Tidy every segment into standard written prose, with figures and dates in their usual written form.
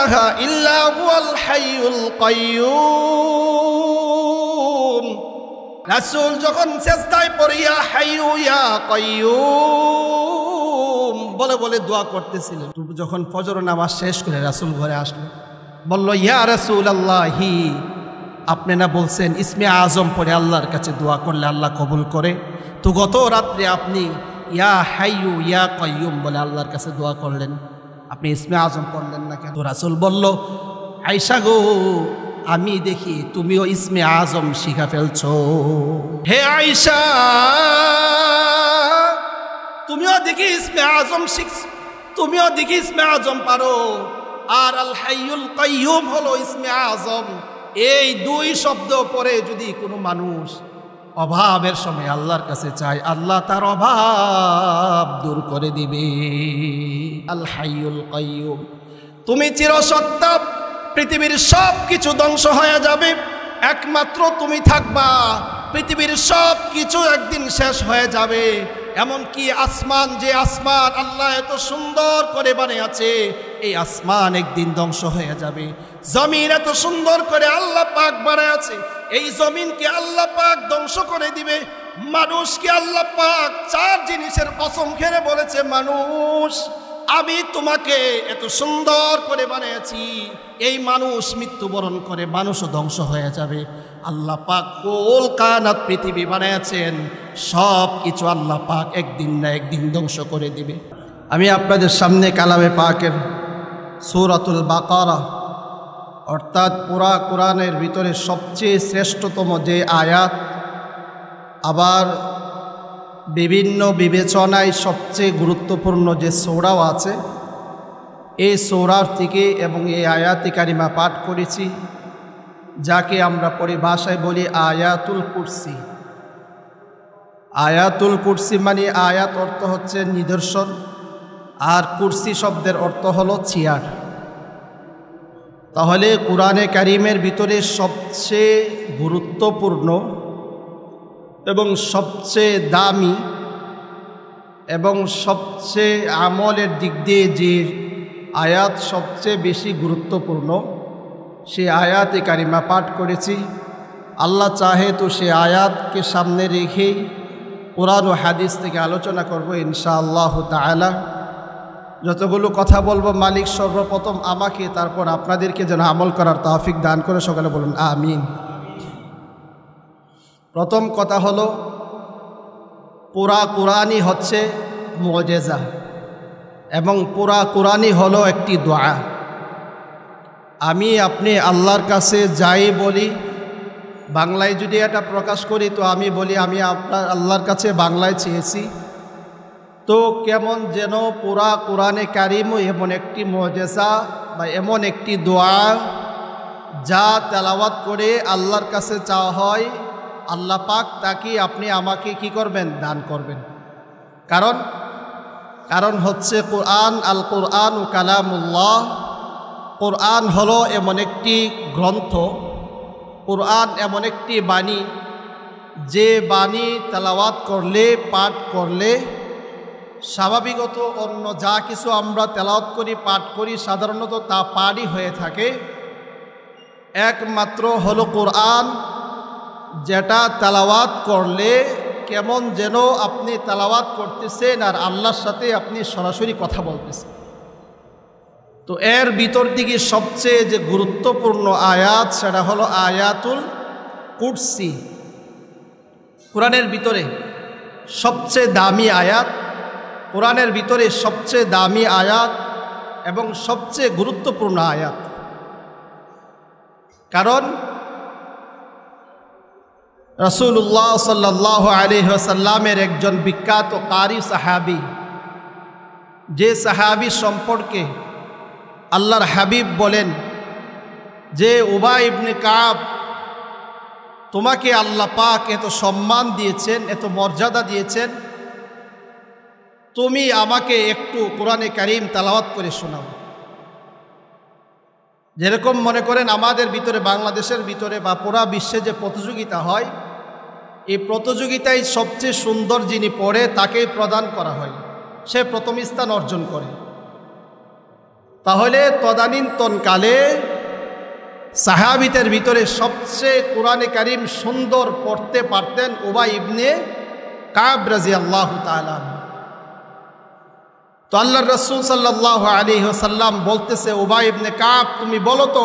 ইলাহা ইল্লা হুয়াল হাইয়ুল কাইয়্যুম। রাসূল যখন সিজদায় পড়ে ইয়া হাইয়ু ইয়া কাইয়্যুম বলে বলে দোয়া করতেছিলেন। যখন ফজর নামাজ শেষ করে রাসূল ঘরে আসলো, বলল ইয়া রাসূলুল্লাহি, আপনি না বলছেন ইসমে আজম পড়ে আল্লাহর কাছে দোয়া করলে আল্লাহ কবুল করে, তো গত রাত্রে আপনি ইয়া হাইয়ু ইয়া কাইয়্যুম বলে আল্লাহর কাছে দোয়া করলেন, আপনি ইসমে আজম পড়লেন না কেন? তো রাসূল বলল, আয়েশা গো, আমি দেখি তুমিও ইসমে আজম শিখা ফেলছো। হে আয়েশা, তুমিও দেখি ইসমে আজম শিখছো, তুমিও দেখি ইসমে আজম পারো। আর আল হাইয়ুল কাইয়্যুম হলো ইসমে আজম। এই দুই শব্দ পরে যদি কোনো মানুষ অভাবের সময় আল্লাহর কাছে চায়, আল্লাহ তার অভাব দূর করে দিবে। আল হাইয়ুল কাইয়্যুম, তুমি চিরসত্তা, পৃথিবীর সব কিছু ধ্বংস হয়ে যাবে, একমাত্র তুমি থাকবা। পৃথিবীর সব কিছু একদিন শেষ হয়ে যাবে, এমনকি আসমান, যে আসমান আল্লাহ এত সুন্দর করে বানিয়েছে, এই আসমান একদিন ধ্বংস হয়ে যাবে। জমিন এত সুন্দর করে আল্লাহ পাক বানিয়েছে, এই জমিনকে আল্লাহ পাক ধ্বংস করে দিবে। মানুষকে আল্লাহ পাক চার জিনিসের কসম খেয়ে বলেছে, মানুষ, আমি তোমাকে এত সুন্দর করে বানিয়েছি, এই মানুষ মৃত্যুবরণ করে মানুষও ধ্বংস হয়ে যাবে। আল্লাহ পাক কুল কায়নাত পৃথিবী বানিয়েছেন, সব কিছু আল্লাহ পাক একদিন না একদিন ধ্বংস করে দিবে। আমি আপনাদের সামনে কালামে পাকের সূরাতুল বাকারা, অর্থাৎ পুরা কোরআনের ভিতরে সবচেয়ে শ্রেষ্ঠতম যে আয়াত, আবার বিভিন্ন বিবেচনায় সবচেয়ে গুরুত্বপূর্ণ যে সূরাও আছে, এই সূরার থেকে এবং এই আয়াতে কারিমা পাঠ করেছি, যাকে আমরা পরিভাষায় বলি আয়াতুল কুরসি। আয়াতুল কুরসি মানে আয়াত অর্থ হচ্ছে নিদর্শন, আর কুরসি শব্দের অর্থ হলো চেয়ার। তাহলে কোরআনে কারিমের ভিতরে সবচেয়ে গুরুত্বপূর্ণ এবং সবচেয়ে দামি এবং সবচেয়ে আমলের দিক দিয়ে যে আয়াত সবচেয়ে বেশি গুরুত্বপূর্ণ, সে আয়াতে কারিমা পাঠ করেছি। আল্লাহ চাহে তো সে আয়াতকে সামনে রেখেই কোরআন ও হাদিস থেকে আলোচনা করব ইনশাআল্লাহ তাআলা। যতগুলো কথা বলবো, মালিক সর্বপ্রথম আমাকে, তারপর আপনাদেরকে যেন আমল করার তৌফিক দান করে, সকলে বলুন আমিন। প্রথম কথা হলো, পুরা কোরআনই হচ্ছে মুআজিজা এবং পুরা কোরআনই হলো একটি দোয়া। আমি আপনি আল্লাহর কাছে যাই বলি, বাংলায় যদি এটা প্রকাশ করি তো আমি বলি আমি আপনার আল্লাহর কাছে বাংলায় চেয়েছি, তো কেমন যেন পুরা কোরআনে কারিমও এমন একটি মুআজিজা বা এমন একটি দোয়া, যা তেলাওয়াত করে আল্লাহর কাছে চাওয়া হয়, আল্লাহ পাক তাকে আপনি আমাকে কি করবেন? দান করবেন। কারণ হচ্ছে কোরআন, আল কোরআন ও কালামুল্লাহ। কোরআন হলো এমন একটি গ্রন্থ, কোরআন এমন একটি বাণী, যে বাণী তেলাওয়াত করলে, পাঠ করলে, স্বাভাবিকত অন্য যা কিছু আমরা তেলাওয়াত করি, পাঠ করি, সাধারণত তা পাঠই হয়ে থাকে। একমাত্র হলো কোরআন, যেটা তেলাওয়াত করলে কেমন যেন আপনি তেলাওয়াত করতেছেন আর আল্লাহর সাথে আপনি সরাসরি কথা বলতেছেন। তো এর ভিতর দিকে সবচেয়ে যে গুরুত্বপূর্ণ আয়াত, সেটা হলো আয়াতুল কুরসি। কোরআনের ভিতরে সবচেয়ে দামি আয়াত, কোরআনের ভিতরে সবচেয়ে দামি আয়াত এবং সবচেয়ে গুরুত্বপূর্ণ আয়াত। কারণ রাসূলুল্লাহ সাল্লাল্লাহু আলাইহি ওয়াসাল্লামের একজন বিখ্যাত কারি সাহাবী, যে সাহাবী সম্পর্কে আল্লাহর হাবিব বলেন যে, উবাই ইবনে কাব, তোমাকে আল্লাহ পাক এত সম্মান দিয়েছেন, এত মর্যাদা দিয়েছেন, তুমি আমাকে একটু কোরআনে কারিম তেলাওয়াত করে শোনাও। যেরকম মনে করেন আমাদের ভিতরে, বাংলাদেশের ভিতরে বা পুরা বিশ্বে যে প্রতিযোগিতা হয়, এই প্রতিযোগিতায় সবচেয়ে সুন্দর যিনি পড়ে তাকেই প্রদান করা হয়, সে প্রথম স্থান অর্জন করে। তাহলে তদানীন্তনকালে সাহাবীদের ভিতরে সবচেয়ে কোরআনে কারীম সুন্দর পড়তে পারতেন উবাই ইবনে কাব রাদিয়াল্লাহু তাআলা। তো আল্লাহর রাসূল সাল্লাল্লাহু আলাইহি ওয়াসাল্লাম বলতেছে, উবাই ইবনে কাব, তুমি বলো তো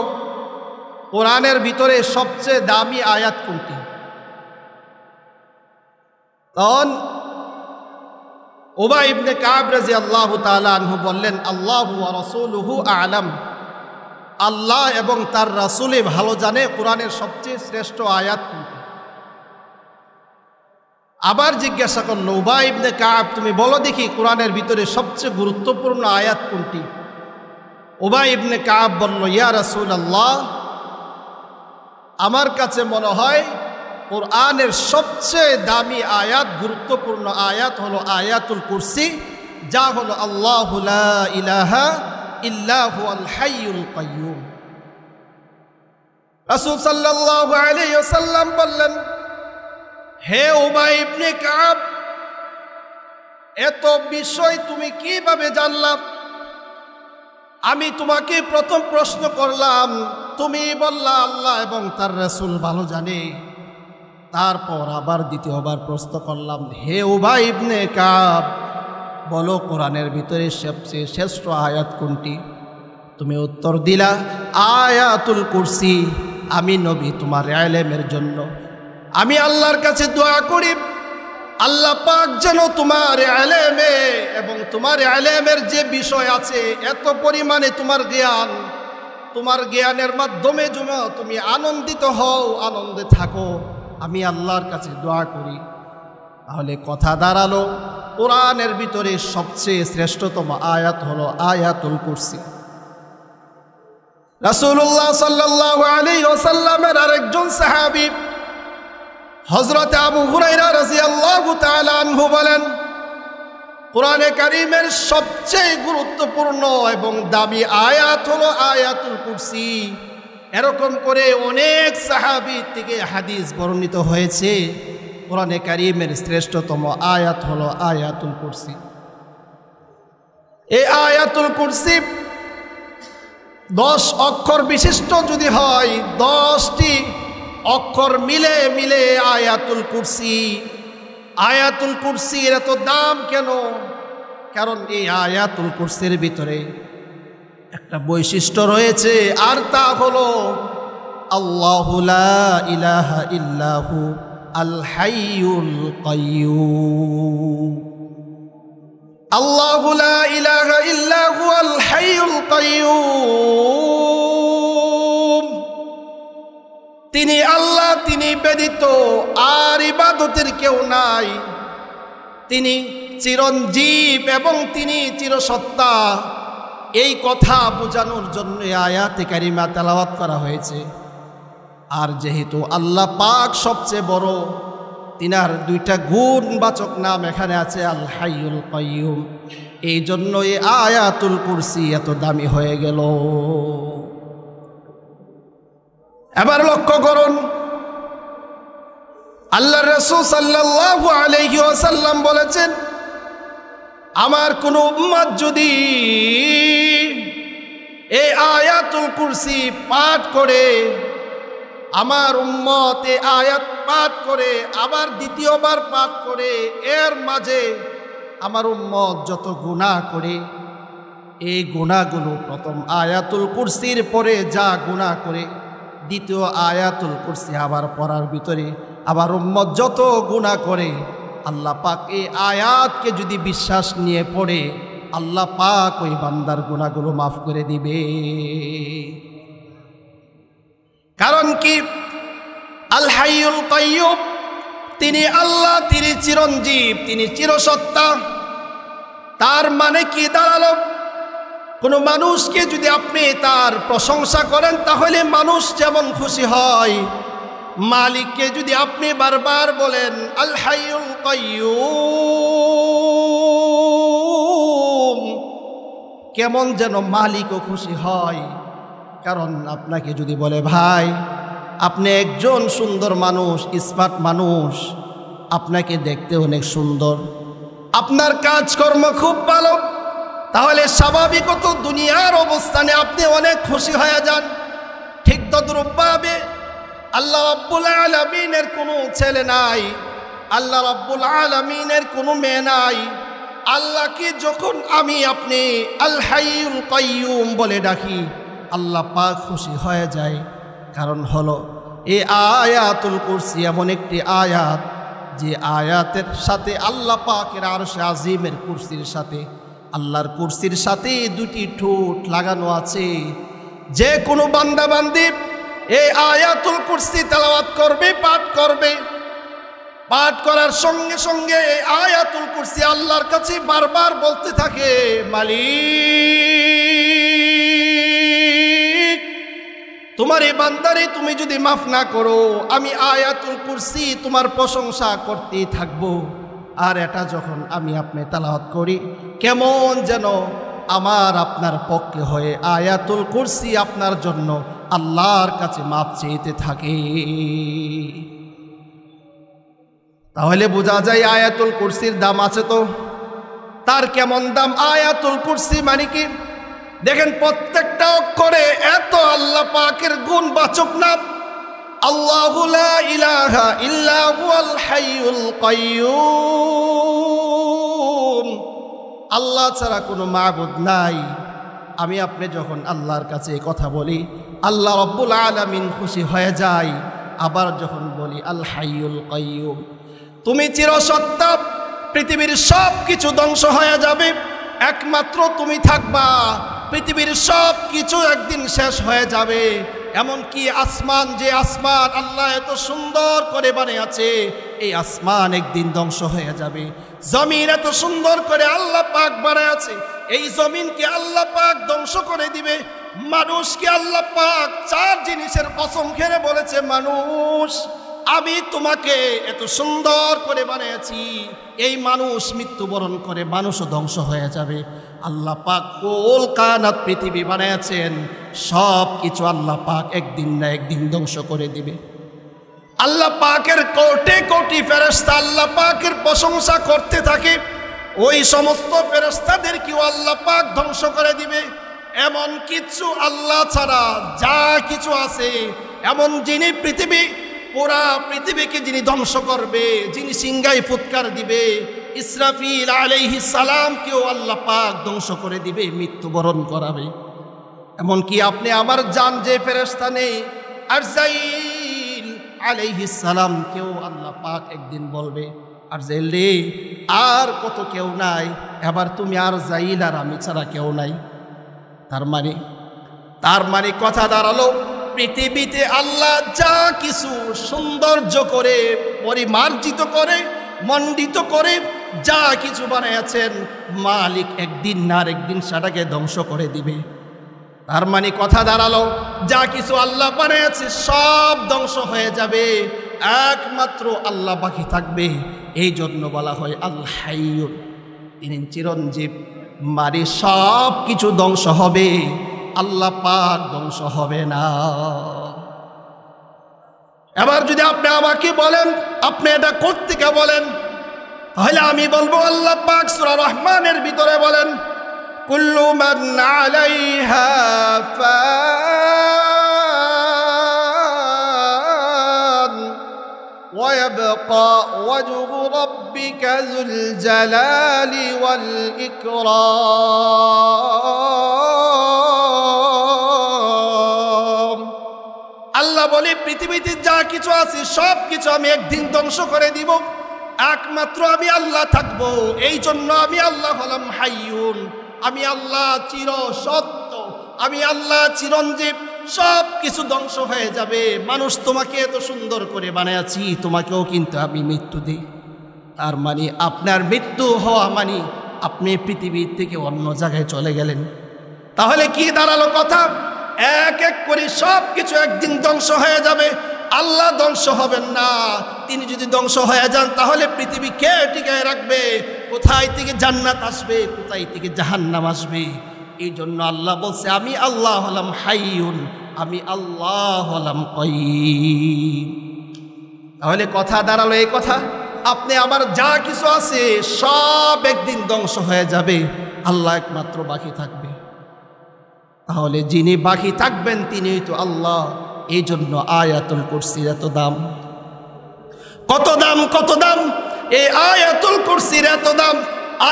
কোরআনের ভিতরে সবচেয়ে দামি আয়াত কোনটি? তখন উবাই ইবনে কাব রাদিয়াল্লাহু তাআলা আনহু বললেন, আল্লাহু ওয়া রাসূলুহু আ'লাম, আল্লাহ এবং তার রাসূলই ভালো জানে কোরআনের সবচেয়ে শ্রেষ্ঠ আয়াত কোনটি। আবার জিজ্ঞাসা করল, উবাই ইবনে কাব, তুমি বলো দেখি কোরআনের ভিতরে সবচেয়ে গুরুত্বপূর্ণ আয়াত কোনটি? উবাই ইবনে কাব বলল, ইয়া রাসূলুল্লাহ, আমার কাছে মনে হয় কোরআনের সবচেয়ে দামি আয়াত, গুরুত্বপূর্ণ আয়াত হলো আয়াতুল কুরসি, যা হলো আল্লাহু লা ইলাহা ইল্লা হুয়াল হাইয়ুল কাইয়্যুম। রাসূল সাল্লাল্লাহু আলাইহি ওয়াসাল্লাম বললেন, হে উবাই ইবনে কাব, এত বিষয় তুমি কিভাবে জানলা? আমি তোমাকে প্রথম প্রশ্ন করলাম, তুমি বললা আল্লাহ এবং তার রাসূল ভালো জানে। তারপর আবার দ্বিতীয়বার প্রশ্ন করলাম, হে উবাই ইবনে কাব, বলো কোরআনের ভিতরে সবচেয়ে শ্রেষ্ঠ আয়াত কোনটি? তুমি উত্তর দিলা আয়াতুল কুরসি। আমি নবী তোমার ইলমের জন্য আমি আল্লাহর কাছে দোয়া করি, আল্লাহ পাক যেন তোমার ইলমে এবং তোমার ইলমের যে বিষয় আছে, এত পরিমাণে তোমার জ্ঞানের মাধ্যমে যেন তুমি আনন্দিত হও, আনন্দে থাকো, আমি আল্লাহর কাছে দোয়া করি। তাহলে কথা দাঁড়ালো, কোরআনের ভিতরে সবচেয়ে শ্রেষ্ঠতম আয়াত হলো আয়াতুল কুরসি। রাসূলুল্লাহ সাল্লাল্লাহু আলাইহি ওয়াসাল্লামের আরেকজন সাহাবী হযরত আবু হুরায়রা রাদিয়াল্লাহু তাআলা আনহু বলেন, কোরআনে কারীমের সবচেয়ে গুরুত্বপূর্ণ এবং দামি আয়াত হলো আয়াতুল কুরসি। এরকম করে অনেক সাহাবী থেকে হাদিস বর্ণিত হয়েছে, কোরআনে কারীমের শ্রেষ্ঠতম আয়াত হলো আয়াতুল কুরসি। এই আয়াতুল কুরসি 10 অক্ষর বিশিষ্ট যদি হয়, 10টি অক্ষর মিলে মিলে আয়াতুল কুরসি। আয়াতুল কুরসির এত দাম কেন? কারণ এই আয়াতুল কুরসির ভিতরে একটা বৈশিষ্ট্য রয়েছে, আর তা হলো আল্লাহু লা ইলাহা ইল্লাহু আল হাইয়ুল কাইয়্যুম। আল্লাহু লা ইলাহা ইল্লাহু আল হাইয়ুল কাইয়্যুম। তিনি আল্লাহ, তিনি ব্যতীত আর ইবাদতের কেউ নাই। তিনি চিরঞ্জীব এবং তিনি চিরসত্তা। এই কথা বোঝানোর জন্য আয়াতে কারিমা তেলাওয়াত করা হয়েছে। আর যেহেতু আল্লাহ পাক সবচেয়ে বড়, তিনার 2টা গুণবাচক নাম এখানে আছে, আল হাইয়ুল কাইয়্যুম। এই জন্য এই আয়াতুল কুরসি এত দামি হয়ে গেল। এবার লক্ষ্য করুন, আল্লাহর রাসূল সাল্লাল্লাহু আলাইহি ওয়াসাল্লাম বলেছেন, আমার কোন উম্মত যদি এই আয়াতুল কুরসি পাঠ করে, আমার উম্মত এই আয়াত পাঠ করে আবার দ্বিতীয়বার পাঠ করে, এর মাঝে আমার উম্মত যত গুনাহ করে, এই গুনাহগুলো প্রথম আয়াতুল কুরসির পরে যা গুনাহ করে, দ্বিতীয় আয়াতুল কুরসি আবার পড়ার ভিতরে আবার উম্মত যত গুনাহ করে, আল্লাহ পাক এই আয়াতকে যদি বিশ্বাস নিয়ে পড়ে, আল্লাহ পাক ওই বান্দার গুনাহগুলো মাফ করে দিবে। কারণ কি? আল হাইয়ুল কাইয়্যুম, তিনি আল্লাহ, তিনি চিরঞ্জীব, তিনি চিরসত্তা। তার মানে কি দাঁড়ালো? কোনো মানুষকে যদি আপনি তার প্রশংসা করেন, তাহলে মানুষ যেমন খুশি হয়, মালিককে যদি আপনি বারবার বলেন আল হাইয়ুল কাইয়্যুম, কেমন যেন মালিকও খুশি হয়। কারণ আপনাকে যদি বলে, ভাই আপনি একজন সুন্দর মানুষ, স্মার্ট মানুষ, আপনাকে দেখতে অনেক সুন্দর, আপনার কাজকর্ম খুব ভালো, তাহলে স্বাভাবিকত দুনিয়ার অবস্থানে আপনি অনেক খুশি হয়ে যান। ঠিক তদ্রূপভাবে আল্লাহ রাব্বুল আলামিনের কোনো ছেলে নাই, আল্লাহ রাব্বুল আলামিনের কোনো মেয়ে নাই। আল্লাহকে যখন আমি আপনি আল হাইয়ুল কাইয়ুম বলে ডাকি, আল্লাহ পাক খুশি হয়ে যায়। কারণ হলো এই আয়াতুল কুরসি এমন একটি আয়াত, যে আয়াতের সাথে আল্লাহ পাকের আরশে আজিমের কুরসির সাথে, আল্লাহর কুরসির সাথে দুটি ঠোঁট লাগানো আছে। যে কোনো বান্দা বান্দি এই আয়াতুল কুরসি তেলাওয়াত করবে, পাঠ করবে, পাঠ করার সঙ্গে সঙ্গে এই আয়াতুল কুরসি আল্লাহর কাছে বারবার বলতে থাকে, মালিক তোমার এই বান্দারে তুমি যদি মাফ না করো, আমি আয়াতুল কুরসি তোমার প্রশংসা করতেই থাকবো। আর এটা যখন আমি আপনি তেলাওয়াত করি, কেমন যেন আমার আপনার পক্ষে হয়ে আয়াতুল কুরসি আপনার জন্য আল্লাহর কাছে মাপ চাইতে থাকে। তাহলে বোঝা যায় আয়াতুল কুরসির দাম আছে। তো তার কেমন দাম? আয়াতুল কুরসি মানে কি? দেখেন প্রত্যেকটা অক্ষরে এত আল্লাহ পাকের গুণবাচক নাম। আল্লাহু লা ইলাহা ইল্লা হুয়াল হাইয়ুল কাইয়ুম, আল্লাহ ছাড়া কোনো মাবুদ নাই। আমি আপনি যখন আল্লাহর কাছে কথা বলি, আল্লাহ রাব্বুল আলামিন খুশি হয়ে যায়। আবার যখন বলি আল হাইয়ুল কাইয়ুম, তুমি চিরসত্তা, পৃথিবীর সব কিছু ধ্বংস হয়ে যাবে, একমাত্র তুমি থাকবা। পৃথিবীর সব কিছু একদিন শেষ হয়ে যাবে। এমনকি আসমান, যে আসমান আল্লাহ এত সুন্দর করে বানিয়েছে, এই আসমান একদিন ধ্বংস হয়ে যাবে। জমিন এত সুন্দর করে আল্লাহ পাক বানিয়েছে, এই জমিনকে আল্লাহ পাক ধ্বংস করে দিবে। মানুষকে আল্লাহ পাক চার জিনিসের কসম খেয়ে বলেছে, মানুষ আমি তোমাকে এত সুন্দর করে বানিয়েছি, এই মানুষ মৃত্যুবরণ করে মানুষও ধ্বংস হয়ে যাবে। আল্লাহ পাক কুল কানাত পৃথিবী বানিয়েছেন, সব কিছু আল্লাহ পাক একদিন না একদিন ধ্বংস করে দিবে। আল্লাহ পাকের কোটি কোটি ফেরেশতা আল্লাহ পাকের প্রশংসা করতে থাকে, ওই সমস্ত ফেরেশতাদেরকেও আল্লাহ পাক ধ্বংস করে দিবে। এমন কিছু আল্লাহ ছাড়া যা কিছু আছে, এমন যিনি পুরা পৃথিবীকে যিনি ধ্বংস করবে, যিনি সিংহায় ফুৎকার দিবে, ইসরাফিল আলাইহিস সালামকেও আল্লাহ পাক ধ্বংস করে দিবে, মৃত্যুবরণ করাবে। এমনকি আপনি আমার জান যে ফেরেশতা নেই, আরজাইল আলাইহিস সালামকেও আল্লাহ পাক একদিন বলবে, আরজাইল রে, আর কত কেউ নাই, এবার তুমি আরজাইল আর আমি ছাড়া কেউ নাই। তার মানে কথা দাঁড়ালো, পৃথিবীতে আল্লাহ যা কিছু সৌন্দর্য করে, পরিমার্জিত করে, মণ্ডিত করে যা কিছু বানিয়েছেন, মালিক একদিন না একদিন সেটাকে ধ্বংস করে দিবে। তার মানে কথা দাঁড়ালো, যা কিছু আল্লাহ বানিয়েছে সব ধ্বংস হয়ে যাবে, একমাত্র আল্লাহ বাকি থাকবে। এই জন্য বলা হয় আল হাইয়ুন, তিনি চিরঞ্জীব। মানে সব কিছু ধ্বংস হবে, আল্লাহ পাক ধ্বংস হবে না। এবার যদি আপনি আমাকে বলেন আপনি এটা করতে কে বলেন, তাহলে আমি বলবো আল্লাহ পাক সূরা রহমানের ভিতরে বলেন, কুল্লু মান আলাইহা ফান ওয়া ইয়াবকা ওয়াজহু রাব্বিকা যুল জালালি ওয়াল ইকরাম। আল্লাহ বলে পৃথিবীতে যা কিছু আছে সব কিছু আমি একদিন ধ্বংস করে দিব, একমাত্র আমি আল্লাহ থাকবো। এই জন্য আমি আল্লাহ হলাম হাইয়ুন, আমি আল্লাহ চির সত্য, আমি আল্লাহ চিরঞ্জীব। সব কিছু ধ্বংস হয়ে যাবে। মানুষ তোমাকে এত সুন্দর করে বানিয়েছি, তোমাকেও কিন্তু আমি মৃত্যু দিই। তার মানে আপনার মৃত্যু হওয়া মানে আপনি পৃথিবী থেকে অন্য জায়গায় চলে গেলেন। তাহলে কি দাঁড়ালো কথা? এক এক করে সব কিছু একদিন ধ্বংস হয়ে যাবে, আল্লাহ ধ্বংস হবেন না। তিনি যদি ধ্বংস হয়ে যান তাহলে পৃথিবী কে টিকায় রাখবে? কোথায় থেকে জান্নাত আসবে, কোথায় থেকে জাহান্নাম আসবে? এই জন্য আল্লাহ বলছে, আমি আল্লাহ হলাম হাইয়ুন, আমি আল্লাহ হলাম কাইয়ুম। তাহলে কথা দাঁড়ালো এই কথা, আপনি আমার যা কিছু আছে সব একদিন ধ্বংস হয়ে যাবে, আল্লাহ একমাত্র বাকি থাকবে। তাহলে যিনি বাকি থাকবেন তিনিই তো আল্লাহ। এই জন্য আয়াতুল কুরসির এত দাম। কত দাম, কত দাম এই আয়াতুল কুরসির, এত দাম।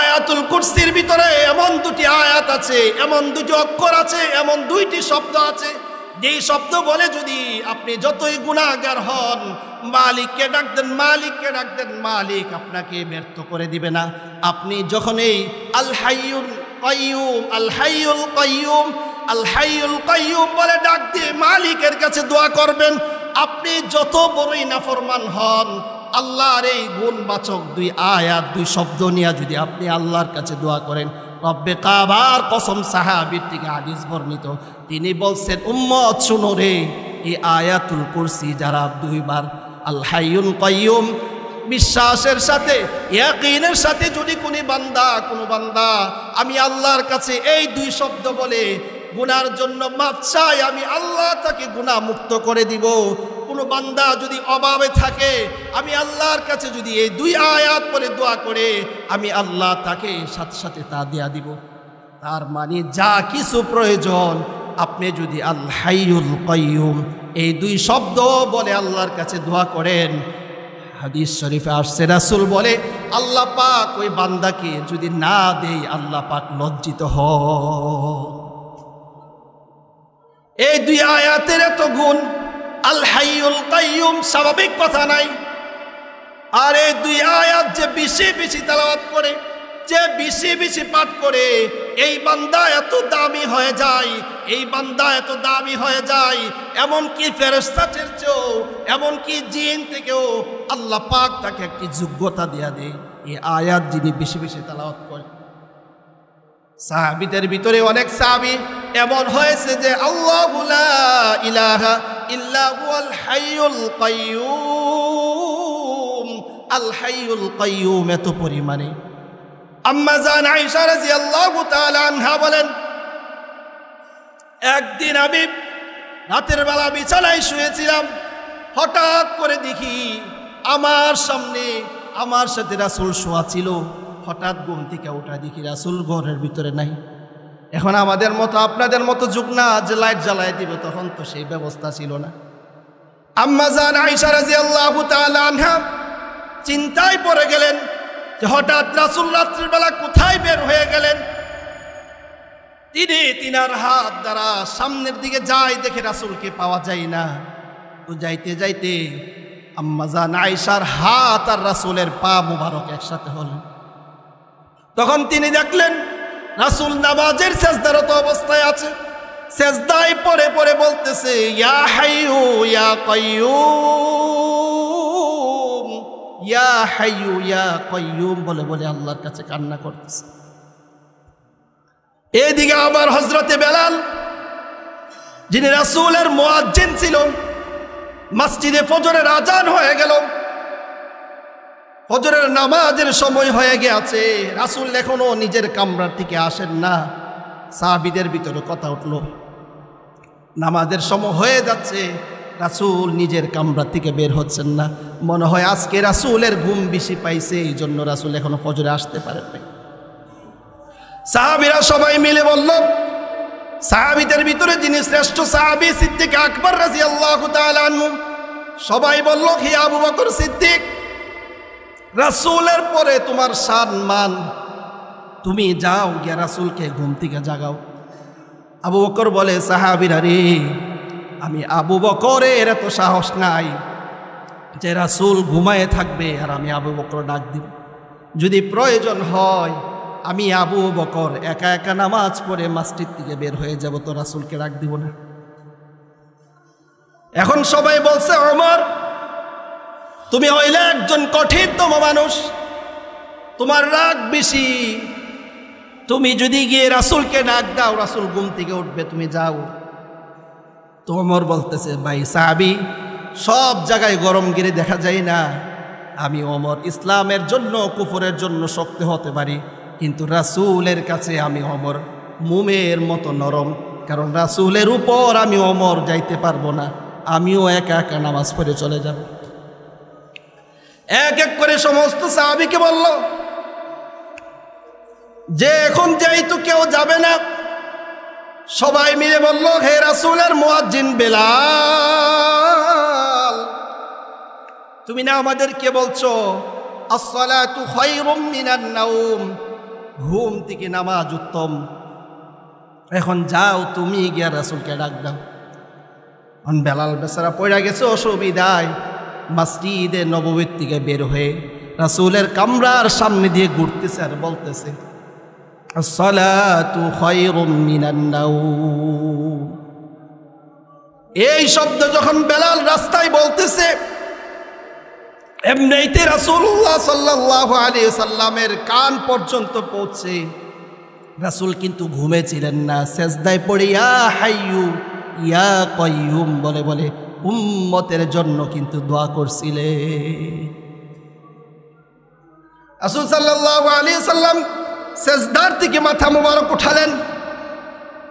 আয়াতুল কুরসির ভিতরে এমন দুটি আয়াত আছে, এমন দুটি অক্ষর আছে, এমন দুইটি শব্দ আছে, যেই শব্দ বলে যদি আপনি যতই গুনাহগার হন, মালিককে ডাক দেন, মালিককে ডাক দেন, মালিক আপনাকে ব্যর্থ করে দিবে না। আপনি যখন এই আল হাইয়ুল কাইয়ুম, আল হাইয়ুল কাইয়ুম, আল হাইয়ুল কাইয়ুম বলে ডাক দিয়ে মালিকের কাছে দোয়া করবেন, আপনি যত বড়ই নাফরমান হন, আল্লাহর এই গুণবাচক দুই আয়াত, দুই শব্দ নিয়ে যদি আপনি আল্লাহর কাছে দোয়া করেন, রব্বে কাবার কসম, সাহাবীর থেকে হাদিস বর্ণিত, তিনি বলছেন উম্মত শুনো রে, এই আয়াতুল কুরসি যারা দুইবার আল হাইয়ুল কাইয়ুম বিশ্বাসের সাথে, ইয়াকিনের সাথে যদি কোনো বান্দা আমি আল্লাহর কাছে এই দুই শব্দ বলে গুনার জন্য মাফ চাই, আমি আল্লাহ তাকে গুনাহ মুক্ত করে দিব। কোনো বান্দা যদি অভাবে থাকে, আমি আল্লাহর কাছে যদি এই দুই আয়াত পরে দোয়া করে, আমি আল্লাহ তাকে সাথে সাথে তা দেয়া দিব। তার মানে যা কিছু প্রয়োজন, আপনি যদি আল হাইয়ুল কাইয়ুম এই দুই শব্দ বলে আল্লাহর কাছে দোয়া করেন, হাদিস শরীফে আসছে রাসূল বলে আল্লাহ পাক ওই বান্দাকে যদি না দেয়, আল্লাহ পাক লজ্জিত হন। এই দুই আয়াতের এত গুণ, আল হাইয়ুল কাইয়ুম স্বাভাবিক কথা নাই। আর এই দুই আয়াত যে বেশি বেশি তেলাওয়াত করে, যে বেশি বেশি পাঠ করে, এই বান্দা এত দামি হয়ে যায়, এই বান্দা এত দামি হয়ে যায়, এমনকি ফেরেশতাদের চেয়েও, এমনকি জিন থেকেও আল্লাহ পাক তাকে একটি যোগ্যতা দেয়া দেয় এই আয়াত যিনি বেশি বেশি তেলাওয়াত করে। সাহাবীদের ভিতরে অনেক সাহাবী এমন হয়েছে যে আল্লাহু লা ইলাহা ইল্লা হুয়াল হাইয়ুল কাইয়ুম, আল হাইয়ুল কাইয়ুম এত পরিমাণে। আম্মা জান আয়েশা রাদিয়াল্লাহু তাআলা আনহা বলেন, একদিন আমি রাতের বেলা বিছানায় শুয়েছিলাম, হঠাৎ করে দেখি আমার সামনে আমার সাথে রাসূল শোয়া ছিল। হঠাৎ ঘুম থেকে উঠা দেখি রাসূল ঘরের ভিতরে নাই। এখন আমাদের মতো আপনাদের মতো যুগ না যে লাইট জ্বালায় দিবে, তখন তো সেই ব্যবস্থা ছিল না। আম্মা জান আয়েশা রাদিয়াল্লাহু তাআলা আনহা চিন্তায় পড়ে গেলেন যে হঠাৎ রাসূল রাত্রির বেলা কোথায় বের হয়ে গেলেন। তিনার হাত দ্বারা সামনের দিকে যায়, দেখে রাসূলকে পাওয়া যায় না। তো যাইতে যাইতে আম্মা জান আয়েশার হাত আর রাসূলের পা মুবারক একসাথে হল। তখন তিনি দেখলেন রাসূল নামাজের সিজদারত অবস্থায় আছে, সিজদায় পড়ে পড়ে বলতেছে ইয়া হাইয়ু ইয়া কাইয়ুম, ইয়া হাইয়ু ইয়া কাইয়ুম বলে বলে আল্লাহর কাছে কান্না করতেছে। এদিকে আবার হযরতে বেলাল, যিনি রাসূলের মুয়াজ্জিন ছিল, মসজিদে ফজরের আজান হয়ে গেল, ফজরের নামাজের সময় হয়ে গেছে, রাসূল এখনো নিজের কামরার থেকে আসেন না। সাহাবীদের ভিতরে কথা উঠল, নামাজের সময় হয়ে যাচ্ছে, রাসূল নিজের কামরা থেকে বের হচ্ছেন না। মনে হয় আজকে রাসূলের ঘুম বেশি পাইছে, এই জন্য রাসূল এখনো ফজরে আসতে পারেন নাই। সাহাবীরা সবাই মিলে বলল, সাহাবীদের ভিতরে যিনি শ্রেষ্ঠ সাহাবী সিদ্দিক আকবর রাদিয়াল্লাহু তাআলা আনহু, সবাই বলল হে আবু বকর সিদ্দিক, রাসূলের পরে তোমার সম্মান, তুমি যাও গিয়ে রাসূলকে ঘুম থেকে জাগাও। আবু বকর বলে, সাহাবীরা রে, আমি আবু বকরের এত সাহস নাই যে রাসূল ঘুমায়ে থাকবে আর আমি আবু বকর ডাক দিব। যদি প্রয়োজন হয় আমি আবু বকর একা একা নামাজ পড়ে মসজিদ থেকে বের হয়ে যাব, তো রাসূলকে ডাক দিব না। এখন সবাই বলছে, ওমর তুমি হইলে একজন কঠিনতম মানুষ, তোমার রাগ বেশি, তুমি যদি গিয়ে রাসূলকে ডাক দাও রাসূল ঘুম থেকে উঠবে, তুমি যাও। তো ওমর বলতেছে, ভাই সাহাবী, সব জায়গায় গরমগিরি দেখা যায় না। আমি ওমর ইসলামের জন্য কুফরের জন্য শক্ত হতে পারি, কিন্তু রাসূলের কাছে আমি ওমর মোমের মতো নরম, কারণ রাসূলের উপর আমি ওমর যাইতে পারবো না, আমিও একা একা নামাজ পড়ে চলে যাব। এক এক করে সমস্ত সাহাবীকে বলল, যে এখন যেহেতু কেউ যাবে না, সবাই মিলে বলল, হে রাসূলের মুয়াজ্জিন বেলাল, তুমি না আমাদেরকে বলছো আসসালাতু খায়রুম মিনান নাওম, ঘুম থেকে নামাজ উত্তম। এখন যাও তুমি গিয়া রাসূলকে ডাক দাও। বেলাল বেচারা পড়ে গেছে অসুবিধায়, মসজিদে নববীর থেকে বের হয়ে রাসূলের কামরার সামনে দিয়ে ঘুরতেছে আর বলতেছে আসসালাতু খায়রুম মিনান নাওম। এই শব্দ যখন বেলাল রাস্তায় বলতেছে, এমনিতে রাসূলুল্লাহ সাল্লাল্লাহু আলাইহি ওয়াসাল্লামের কান পর্যন্ত পৌঁছে। রাসূল কিন্তু ঘুমেছিলেন না, সেজদায় পড়ে ইয়া হাইয়ু ইয়া কাইয়ুম বলে বলে উম্মতের জন্য কিন্তু দোয়া করছিলেন। রাসূল সাল্লাল্লাহু আলাইহি ওয়াসাল্লাম সেজদার থেকে মাথা মুবারক উঠালেন,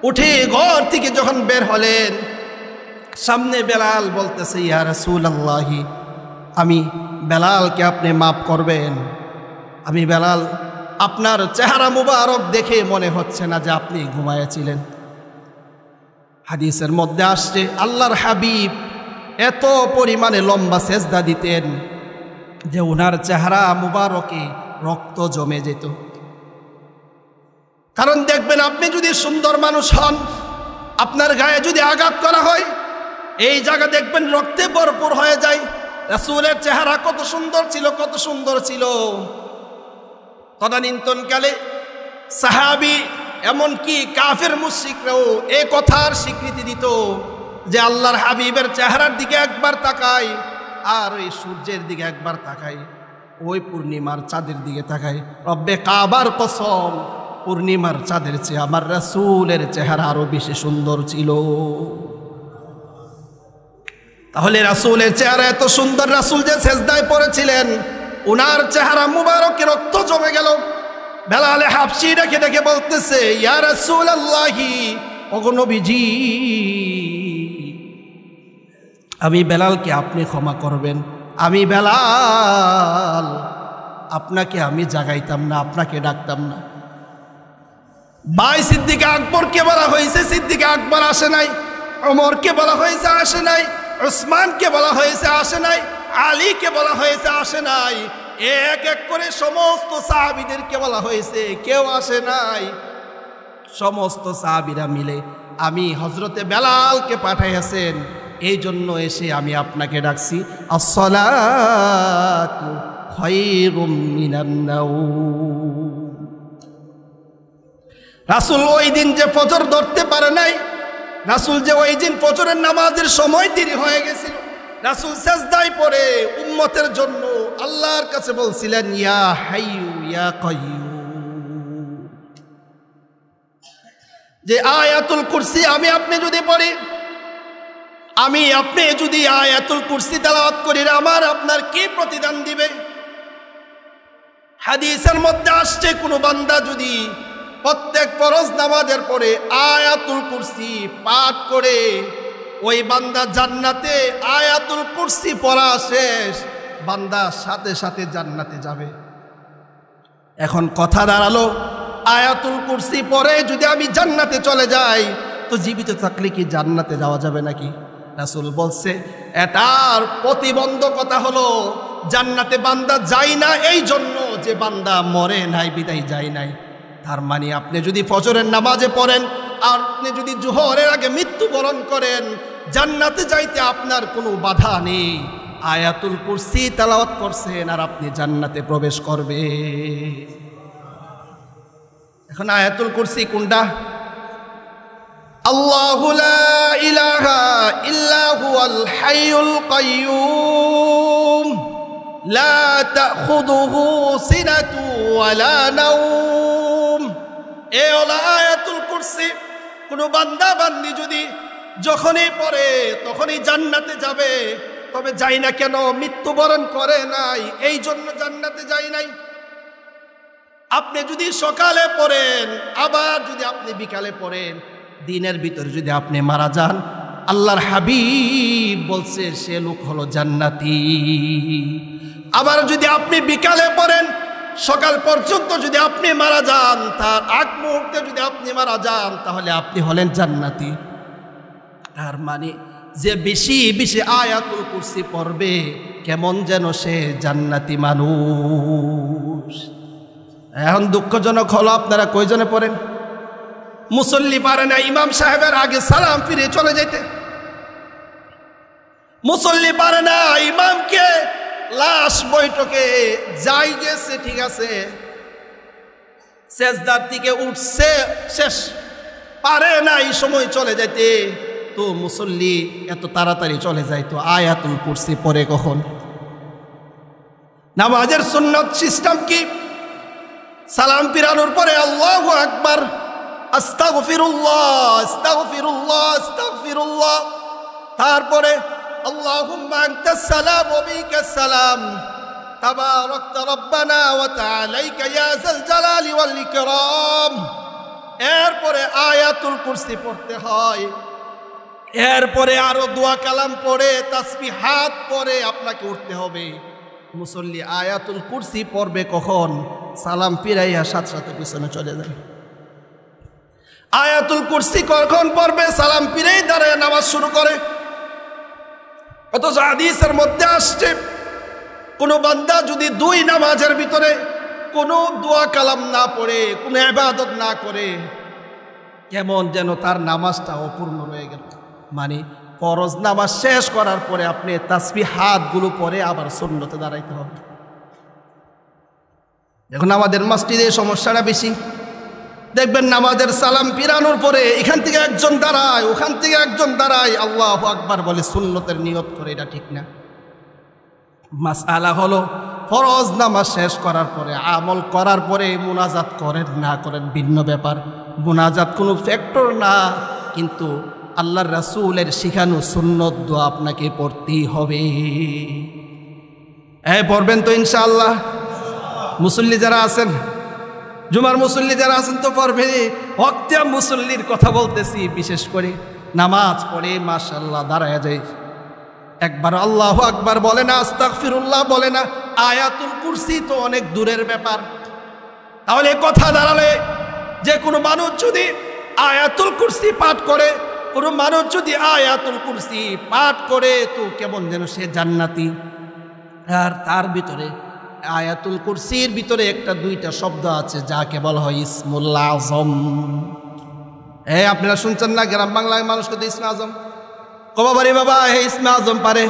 উঠে ঘর থেকে যখন বের হলেন, সামনে বেলাল বলতেছে ইয়া রাসূলুল্লাহি, আমি বেলালকে আপনি মাফ করবেন। আমি বেলাল, আপনার চেহারা মুবারক দেখে মনে হচ্ছে না যে আপনি ঘুমায়েছিলেন। হাদিসের মধ্যে আসছে আল্লাহর হাবিব এত পরিমাণে লম্বা সেজদা দিতেন যে ওনার চেহারা মুবারকে রক্ত জমে যেত। কারণ দেখবেন, আপনি যদি সুন্দর মানুষ হন, আপনার গায়ে যদি আঘাত করা হয়, এই জায়গা দেখবেন রক্তে ভরপুর হয়ে যায়। রাসূলের চেহারা কত সুন্দর ছিল, কত সুন্দর ছিল। তদানীন্তনকালে সাহাবী এমনকি কাফের মুশরিকরাও এই কথার স্বীকৃতি দিত যে আল্লাহর হাবিবের চেহারার দিকে একবার তাকায় আর ওই সূর্যের দিকে একবার তাকায়, ওই পূর্ণিমার চাঁদের দিকে তাকায়, রব্বে কাবার কসম, পূর্ণিমার চাঁদের চেয়ে আমার রাসূলের চেহারা আরো বেশি সুন্দর ছিল। তাহলে রাসূলের চেহারা এত সুন্দর, রাসূল যে সেজদায় পড়েছিলেন, ওনার চেহারা মুবারকে রক্ত জমে গেল। বেলাল হাবশী ডেকে ডেকে বলতেছে ইয়া রাসূলুল্লাহি, ওগো নবীজি, আমি বেলালকে আপনি ক্ষমা করবেন। আমি বেলাল, আপনাকে আমি জাগাইতাম না, আপনাকে ডাকতাম না। ভাই সিদ্দিক আকবরকে বলা হয়েছে, সিদ্দিক আকবর আসে নাই। ওমরকে বলা হয়েছে, আসে নাই। উসমানকে বলা হয়েছে, আসে নাই। আলীকে বলা হয়েছে, আসে নাই। এক এক করে সমস্ত সাহাবীদেরকে বলা হয়েছে, কেউ আসে নাই। সমস্ত সাহাবীরা মিলে আমি হযরতে বেলালকে পাঠাইয়াছেন, এই জন্য এসে আমি আপনাকে ডাকছি। আসসালাতু খায়রুম মিনান নাওম। রাসূল ওই দিন যে ফজর ধরতে পারে নাই, রাসূল যে ওই দিন ফজরের নামাজের সময় দেরি হয়ে গেছিল, রাসূল সেজদায় পড়ে উম্মতের জন্য আল্লাহর কাছে বলছিলেন ইয়া হাইয়ু ইয়া কাইয়ুম। যে আয়াতুল কুরসি আমি আপনি যদি পড়ি, আমি আপনি যদি আয়াতুল কুরসি তেলাওয়াত করি, আমার আপনার কি প্রতিদান দিবে? হাদিসের মধ্যে আসছে, কোন বান্দা যদি প্রত্যেক ফরজ নামাজের পরে আয়াতুল কুরসি পাঠ করে, ওই বান্দা জান্নাতে, আয়াতুল কুরসি পড়া শেষ, বান্দা সাথে সাথে জান্নাতে যাবে। এখন কথা দাঁড়ালো, আয়াতুল কুরসি পড়ে যদি আমি জান্নাতে চলে যাই, তো জীবিত থাকলে কি জান্নাতে যাওয়া যাবে নাকি? রাসূল বলছে এটার প্রতিবন্ধকতা হলো জান্নাতে বান্দা যায় না এই জন্য যে বান্দা মরে নাই বিদায় যায় নাই। তার মানে আপনি যদি ফজরের নামাজে পড়েন আর আপনি যদি জোহরের আগে মৃত্যুবরণ করেন, জান্নাতে যাইতে আপনার কোনো বাধা নেই। আয়াতুল কুরসি তেলাওয়াত করছেন আর আপনি জান্নাতে প্রবেশ করবেন। এখন আয়াতুল কুরসি কোনটা? আল্লাহু লা ইলাহা ইল্লা হুয়াল হাইয়ুল কাইয়ুম লা তাখুযুহু সিনাতু ওয়ালা নাওম। এই হলো আয়াতুল কুরসি। কোনো বান্দা বান্দি যদি যখনই পড়ে তখনই জান্নাতে যাবে। তবে যাই না কেন? মৃত্যুবরণ করে নাই, এই জন্য জান্নাতে যাই নাই। আপনি যদি সকালে পড়েন, আবার যদি আপনি বিকালে পড়েন, দিনের ভিতরে যদি আপনি মারা যান, আল্লাহর হাবিব বলছে সে লোক হলো জান্নাতি। আবার যদি আপনি বিকালে পড়েন, সকাল পর্যন্ত যদি আপনি মারা যান, তার আগ মুহূর্তে যদি আপনি মারা যান, তাহলে আপনি হলেন জান্নাতি। তার মানে যে বেশি বেশি আয়াতুল কুরসি পড়বে কেমন যেন সে জান্নাতি মানুষ। এখন দুঃখজনক হলো আপনারা কয়জনে পড়েন? মুসল্লি পারে না ইমাম সাহেবের আগে সালাম ফিরে চলে যেতে, মুসল্লি পারে না ইমামকে লাশ বৈঠকে যাই গেছে ঠিক আছে, সেজদার দিকে উঠছে শেষ, পারে না এই সময় চলে যাইতে। তো মুসল্লি এত তাড়াতাড়ি চলে যায় তো আয়াতুল কুরসি পড়ে কখন? নামাজের সুন্নত সিস্টেম কি? সালাম ফিরানোর পরে আল্লাহু আকবার, আস্তাগফিরুল্লাহ আস্তাগফিরুল্লাহ আস্তাগফিরুল্লাহ, তারপরে আল্লাহুম্মা আনতাস সালাম ওয়া মিনকাস সালাম তাবারাকতা রব্বানা ওয়া তাআলাইকা ইয়া যাল জালালি ওয়াল ইকরাম। এরপরে আয়াতুল কুরসি পড়তে হয়, এরপরে আরো দোয়া কালাম পড়ে তাসবিহাত পড়ে আপনাকে উঠতে হবে। মুসল্লি আয়াতুল কুরসি পড়বে কখন? সালাম ফিরাইয়া সাথে সাথে পিছনে চলে যায়। আয়াতুল কুরসি কখন পড়বে? সালাম ফিরেই দাঁড়ায় নামাজ শুরু করে। অথচ হাদিসের মধ্যে আসছে কোনো বান্দা যদি দুই নামাজের ভিতরে কোনো দোয়া কালাম না পড়ে, কোনো ইবাদত না করে, কেমন যেন তার নামাজটা অপূর্ণ রয়ে গেল। মানে ফরজ নামাজ শেষ করার পরে আপনি তাসবিহাতগুলো পরে আবার সুন্নতে দাঁড়াইতে হবে। দেখুন আমাদের মসজিদে সমস্যাটা বেশি। দেখবেন নামাজের সালাম ফিরানোর পরে এখান থেকে একজন দাঁড়ায়, ওখান থেকে একজন দাঁড়ায়, আল্লাহু আকবার বলে সুন্নতের নিয়ত করে। এটা ঠিক না। মাসআলা হলো ফরজ নামাজ শেষ করার পরে আমল করার পরে মুনাজাত করেন না করেন ভিন্ন ব্যাপার। মুনাজাত কোনো ফ্যাক্টর না, কিন্তু আল্লাহর রাসূলের শিখানো সুন্নত দোয়া আপনাকে পড়তেই হবে। পড়বেন তো ইনশাআল্লাহ? মুসল্লি যারা আছেন, জুমার মুসল্লি যারা আছেন তো পড়বে। ওয়াক্তে মুসল্লির কথা বলতেছি, বিশেষ করে নামাজ পড়ে মাশাআল্লাহ দাঁড়ায় যায়, একবার আল্লাহু আকবার বলে না, আস্তাগফিরুল্লাহ বলে না, আয়াতুল কুরসি তো অনেক দূরের ব্যাপার। তাহলে কথা দাঁড়ালে যে কোনো মানুষ যদি আয়াতুল কুরসি পাঠ করে, কোনো মানুষ যদি আয়াতুল কুরসি পাঠ করে, তো কেমন যেন সে জান্নাতি। আর তার ভিতরে আয়াতুল কুরসির ভিতরে একটা দুইটা শব্দ আছে যাকে বলা হয় ইসমুল আজম। আপনারা শুনছেন না গ্রাম বাংলায় মানুষ কত ইসমে আজম কবা পারে? বাবা হে ইসমে আজম পারে।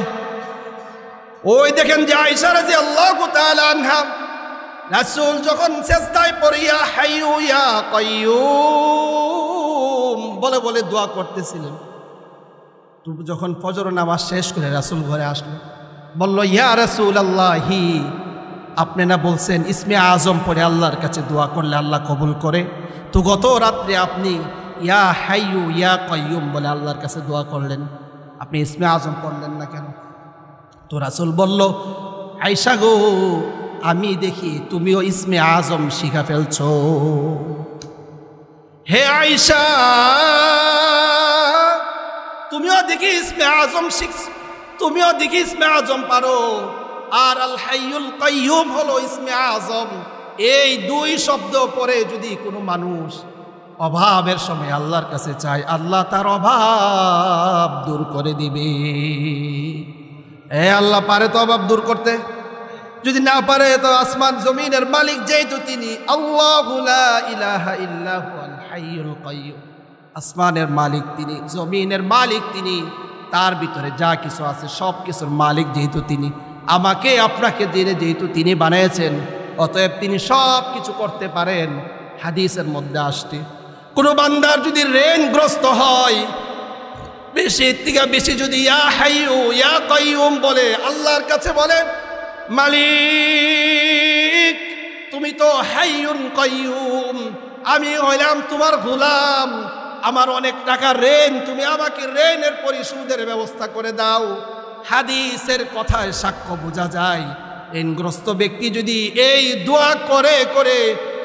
ওই দেখেন যে আয়েশা রাদিয়াল্লাহু তাআলা আনহা রাসূল যখন সিজদায় পড়ে ইয়া হাইয়ু ইয়া কাইয়ুম বলে বলে দোয়া করতেছিলেন, তো যখন ফজর নামাজ শেষ করে রাসূল ঘরে আসলো, বলল ইয়া রাসূলুল্লাহি, আপনি না বলছেন ইসমে আজম পড়ে আল্লাহর কাছে দোয়া করলে আল্লাহ কবুল করে, তো গত রাত্রে আপনি ইয়া হাইয়ু ইয়া কাইয়ুম বলে আল্লাহর কাছে দোয়া করলেন, আপনি ইসমে আজম পড়লেন না কেন? তো রাসূল বলল, আয়েশা গো, আমি দেখি তুমিও ইসমে আজম শিখা ফেলছো। হে আয়েশা, তুমিও দেখি ইসমে আজম শিখছো, তুমিও দেখি ইসমে আজম পারো। আর আল হাইয়ুল কাইয়ুম হলো ইসমে আজম। এই দুই শব্দ পরে যদি কোনো মানুষ অভাবের সময় আল্লাহর কাছে চায়, আল্লাহ তার অভাব দূর করে দিবে। আল্লাহ পারে তো অভাব দূর করতে, যদি না পারে তো আসমান জমিনের মালিক যেহেতু তিনি আল্লাহু লা ইলাহা ইল্লা হুয়াল হাইয়ুল কাইয়ুম, আসমানের মালিক তিনি, জমিনের মালিক তিনি, তার ভিতরে যা কিছু আছে সব কিছুর মালিক যেহেতু তিনি, আমাকে আপনাকে জেনে যেহেতু তিনি বানিয়েছেন, অতএব তিনি সব কিছু করতে পারেন। হাদিসের মধ্যে আসছে কোনো বান্দার যদি ঋণগ্রস্ত হয়, বেশি থেকে বেশি যদি ইয়া হাইয়ু ইয়া কাইয়ুম বলে আল্লাহর কাছে বলে, মালিক তুমি তো হাইয়ুন কাইয়ুম, আমি হইলাম তোমার গোলাম, আমার অনেক টাকার ঋণ, তুমি আমাকে ঋণের পরিশোধের ব্যবস্থা করে দাও। হাদিসের কথায় সাক্ষ্য বোঝা যায়, ঋণগ্রস্ত ব্যক্তি যদি এই দোয়া করে করে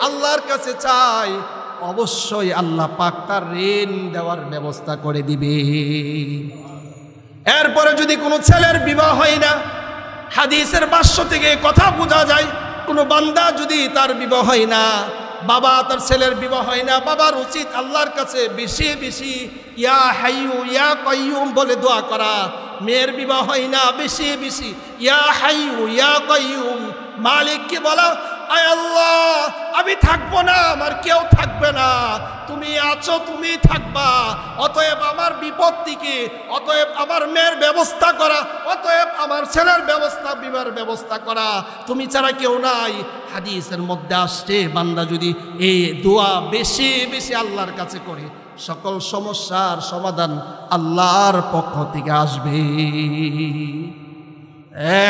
আল্লাহর কাছে চায়, অবশ্যই আল্লাহ পাক তার ঋণ দেওয়ার ব্যবস্থা করে দিবে। এরপরে যদি কোনো ছেলের বিবাহ হয় না, হাদিসের ভাষ্য থেকে কথা বোঝা যায়, কোনো বান্দা যদি তার বিবাহ হয় না, বাবা তার ছেলের বিবাহ হয় না, বাবার উচিত আল্লাহর কাছে বেশি বেশি ইয়া হাইয়ু ইয়া কাইয়ুম বলে দোয়া করা। মেয়ের বিবাহ হয় না, বেশি বেশি ইয়া হাইয়ু ইয়া কাইয়ুম মালিককে বলা, আয় আল্লাহ আমি থাকবো না, আমার কেউ থাকবে না, তুমি আছো, তুমি থাকবা, অতএব আমার বিপত্তিকে, অতএব আমার মেয়ের ব্যবস্থা করা, অতএব আমার ছেলের ব্যবস্থা, বিবাহের ব্যবস্থা করা, তুমি ছাড়া কেউ নাই। হাদিসের মধ্যে আসছে বান্দা যদি এই দোয়া বেশি বেশি আল্লাহর কাছে করে, সকল সমস্যার সমাধান আল্লাহর পক্ষ থেকে আসবে।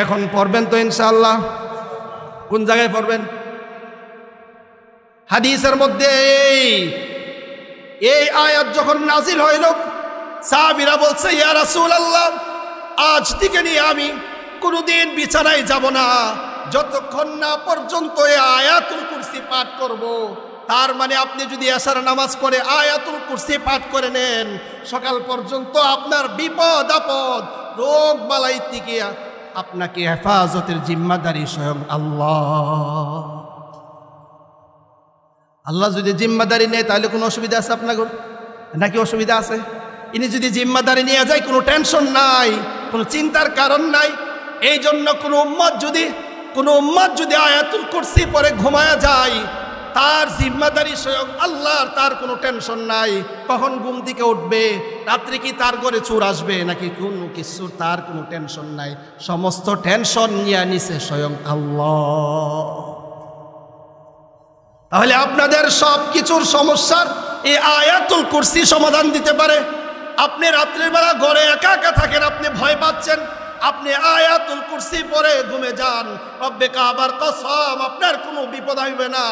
এখন পড়বেন তো ইনশাআল্লাহ? কোন জায়গায় পড়বেন? হাদিসের মধ্যে এই আয়াত যখন নাজিল হইল, সাহাবীরা বলছে, ইয়া রাসূলুল্লাহ, আজ থেকে নিয়ে আমি কোনোদিন বিছানায় যাব না যতক্ষণ না পর্যন্ত এই আয়াতুল কুরসি পাঠ করব। তার মানে আপনি যদি এশার নামাজ পড়ে আয়াতুল কুরসি পাঠ করে নেন, সকাল পর্যন্ত আপনার বিপদ আপদ রোগ বালাই থেকে আপনাকে হেফাজতের জিম্মাদারি স্বয়ং আল্লাহ। আল্লাহ যদি জিম্মাদারি নেয় তাহলে কোনো অসুবিধা আছে আপনার নাকি? অসুবিধা আছে? ইনি যদি জিম্মাদারি নিয়ে যায় কোনো টেনশন নাই, কোনো চিন্তার কারণ নাই। এই জন্য কোনো উম্মত যদি আয়াতুল কুরসি পরে ঘুমায়া যায়, তার জিম্মাদারি স্বয়ং আল্লাহর, তার কোনো টেনশন নাই। কখন ঘুম থেকে উঠবে, রাত্রে কি তার ঘরে চোর আসবে নাকি কোনো কিছু, তার কোনো টেনশন নাই। সমস্ত টেনশন নিয়ে নিছে স্বয়ং আল্লাহ। তাহলে আপনাদের সব কিছুর সমস্যার এই আয়াতুল কুরসি সমাধান দিতে পারে। আপনি রাত্রের বেলা ঘরে একা একা থাকেন, আপনি ভয় পাচ্ছেন, আপনি আয়াতুল কুরসি পরে ঘুমে যান, রব্বে কাবার কসম আপনার কোনো বিপদ হইবে না।